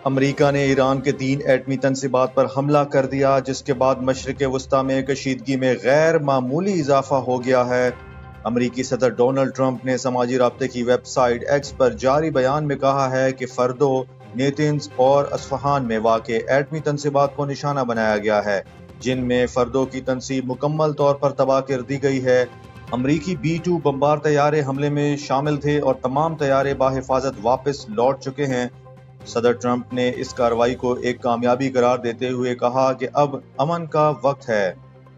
امریکہ نے ایران کے 3 ایٹمی تنصیبات پر حملہ کر دیا، جس کے بعد مشرق وسطی میں کشیدگی میں غیر معمولی اضافہ ہو گیا ہے۔ امریکی صدر ڈونلڈ ٹرمپ نے سماجی رابطے کی ویب سائٹ ایکس پر جاری بیان میں کہا ہے کہ فردو، نیتنز اور اصفہان میں واقع ایٹمی تنصیبات کو نشانہ بنایا گیا ہے، جن میں فردو کی تنصیب مکمل طور پر تباہ کر دی گئی ہے۔ امریکی B-2 بمبار طیارے حملے میں شامل تھے اور تمام طیارے بحفاظت واپس لوٹ چکے ہیں۔ صدر ٹرمپ نے اس کارروائی کو ایک کامیابی قرار دیتے ہوئے کہا کہ اب امن کا وقت ہے۔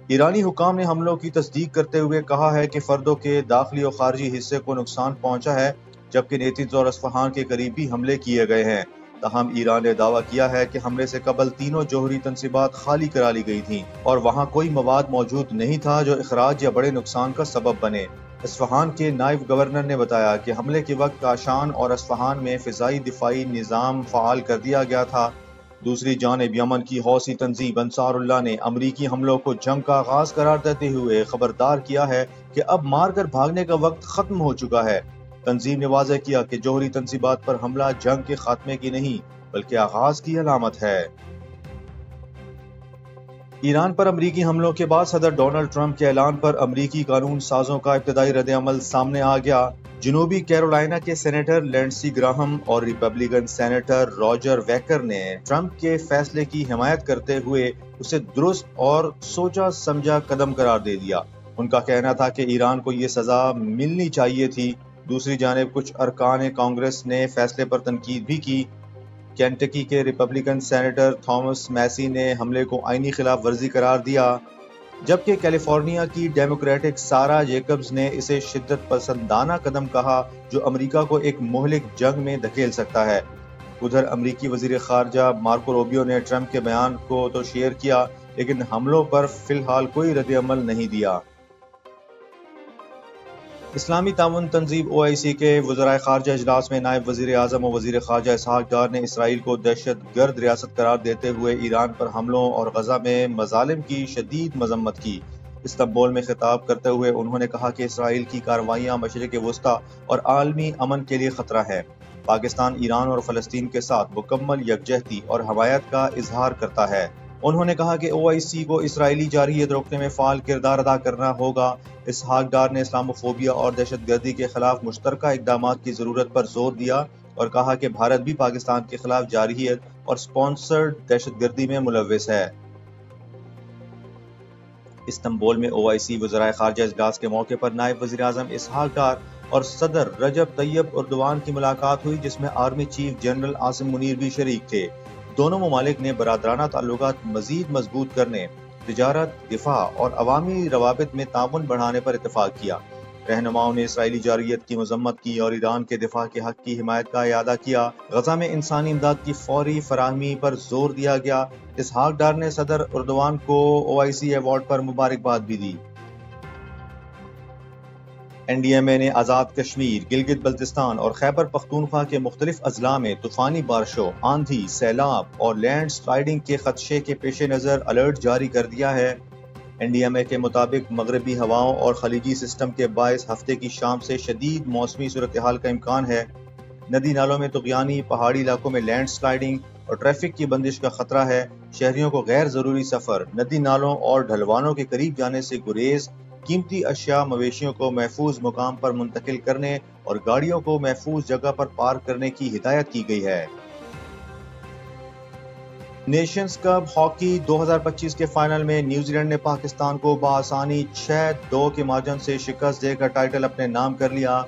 ایرانی حکام نے حملوں کی تصدیق کرتے ہوئے کہا ہے کہ فردو کے داخلی اور خارجی حصے کو نقصان پہنچا ہے، جبکہ نیتنز اور اصفہان کے قریب بھی حملے کیے گئے ہیں۔ تاہم ایران نے دعویٰ کیا ہے کہ حملے سے قبل تینوں جوہری تنصیبات خالی کرا لی گئی تھیں اور وہاں کوئی مواد موجود نہیں تھا جو اخراج یا بڑے نقصان کا سبب بنے۔ اصفہان کے نائب گورنر نے بتایا کہ حملے کے وقت کاشان اور اصفہان میں فضائی دفاعی نظام فعال کر دیا گیا تھا۔ دوسری جانب یمن کی حوثی تنظیم انصار اللہ نے امریکی حملوں کو جنگ کا آغاز قرار دیتے ہوئے خبردار کیا ہے کہ اب مار کر بھاگنے کا وقت ختم ہو چکا ہے۔ تنظیم نے واضح کیا کہ جوہری تنصیبات پر حملہ جنگ کے خاتمے کی نہیں بلکہ آغاز کی علامت ہے۔ ایران پر امریکی حملوں کے بعد صدر ڈونلڈ ٹرمپ کے اعلان پر امریکی قانون سازوں کا ابتدائی رد عمل سامنے آ گیا۔ جنوبی کیرولائنا کے سینیٹر لینڈسی گراہم اور ریپبلکن سینیٹر راجر ویکر نے ٹرمپ کے فیصلے کی حمایت کرتے ہوئے اسے درست اور سوچا سمجھا قدم قرار دے دیا۔ ان کا کہنا تھا کہ ایران کو یہ سزا ملنی چاہیے تھی۔ دوسری جانب کچھ ارکان کانگریس نے فیصلے پر تنقید بھی کی۔ کینٹکی کے ریپبلکن سینیٹر تھامس میسی نے حملے کو آئینی خلاف ورزی قرار دیا، جبکہ کیلیفورنیا کی ڈیموکریٹک سارا جیکبز نے اسے شدت پسندانہ قدم کہا جو امریکہ کو ایک مہلک جنگ میں دھکیل سکتا ہے۔ ادھر امریکی وزیر خارجہ مارکو روبیو نے ٹرمپ کے بیان کو تو شیئر کیا لیکن حملوں پر فی الحال کوئی رد عمل نہیں دیا۔ اسلامی تعاون تنظیم OIC کے وزرائے خارجہ اجلاس میں نائب وزیر اعظم و وزیر خارجہ اسحاق ڈار نے اسرائیل کو دہشت گرد ریاست قرار دیتے ہوئے ایران پر حملوں اور غزہ میں مظالم کی شدید مذمت کی۔ استنبول میں خطاب کرتے ہوئے انہوں نے کہا کہ اسرائیل کی کارروائیاں مشرق وسطی اور عالمی امن کے لیے خطرہ ہے۔ پاکستان ایران اور فلسطین کے ساتھ مکمل یکجہتی اور حمایت کا اظہار کرتا ہے۔ انہوں نے کہا کہ OIC کو اسرائیلی جارحیت روکنے میں فعال کردار ادا کرنا ہوگا۔ اسحاق ڈار نے اسلاموفوبیا اور دہشت گردی کے خلاف مشترکہ اقدامات کی ضرورت پر زور دیا اور کہا کہ بھارت بھی پاکستان کے خلاف جارحیت اور سپانسرڈ دہشت گردی میں ملوث ہے۔ استنبول میں OIC وزرائے خارجہ اجلاس کے موقع پر نائب وزیر اعظم اسحاق ڈار اور صدر رجب طیب اردوان کی ملاقات ہوئی، جس میں army chief general Asim Munir بھی شریک تھے۔ دونوں ممالک نے برادرانہ تعلقات مزید مضبوط کرنے، تجارت، دفاع اور عوامی روابط میں تعاون بڑھانے پر اتفاق کیا۔ رہنماؤں نے اسرائیلی جارحیت کی مذمت کی اور ایران کے دفاع کے حق کی حمایت کا اعادہ کیا۔ غزہ میں انسانی امداد کی فوری فراہمی پر زور دیا گیا۔ اسحاق ڈار نے صدر اردوان کو OIC ایوارڈ پر مبارکباد بھی دی۔ NDMA نے آزاد کشمیر، گلگت بلتستان اور خیبر پختونخوا کے مختلف اضلاع میں طوفانی بارشوں، آندھی، سیلاب اور لینڈ سلائیڈنگ کے خدشے کے پیش نظر الرٹ جاری کر دیا ہے۔ NDMA کے مطابق مغربی ہواؤں اور خلیجی سسٹم کے باعث ہفتے کی شام سے شدید موسمی صورتحال کا امکان ہے۔ ندی نالوں میں طغیانی، پہاڑی علاقوں میں لینڈ سلائیڈنگ اور ٹریفک کی بندش کا خطرہ ہے۔ شہریوں کو غیر ضروری سفر، ندی نالوں اور ڈھلوانوں کے قریب جانے سے گریز، قیمتی اشیاء مویشیوں کو محفوظ مقام پر منتقل کرنے اور گاڑیوں کو محفوظ جگہ پر پارک کرنے کی ہدایت کی گئی ہے۔ نیشنز کپ ہاکی 2025 کے فائنل میں نیوزی لینڈ نے پاکستان کو بآسانی 6-2 کے مارجن سے شکست دے کر ٹائٹل اپنے نام کر لیا۔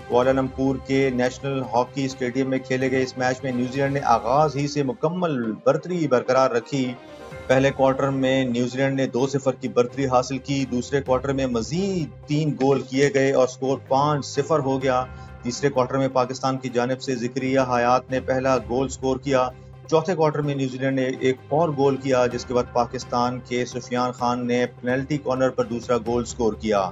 کوالالمپور کے نیشنل ہاکی اسٹیڈیم میں کھیلے گئے اس میچ میں نیوزی لینڈ نے آغاز ہی سے مکمل برتری برقرار رکھی۔ پہلے کوارٹر میں نیوزی لینڈ نے 2-0 کی برتری حاصل کی۔ دوسرے کوارٹر میں مزید 3 گول کیے گئے اور سکور 5-0 ہو گیا۔ تیسرے کوارٹر میں پاکستان کی جانب سے ذکریہ حیات نے پہلا گول سکور کیا۔ چوتھے کوارٹر میں نیوزی لینڈ نے ایک اور گول کیا، جس کے بعد پاکستان کے سفیان خان نے پینلٹی کارنر پر دوسرا گول سکور کیا۔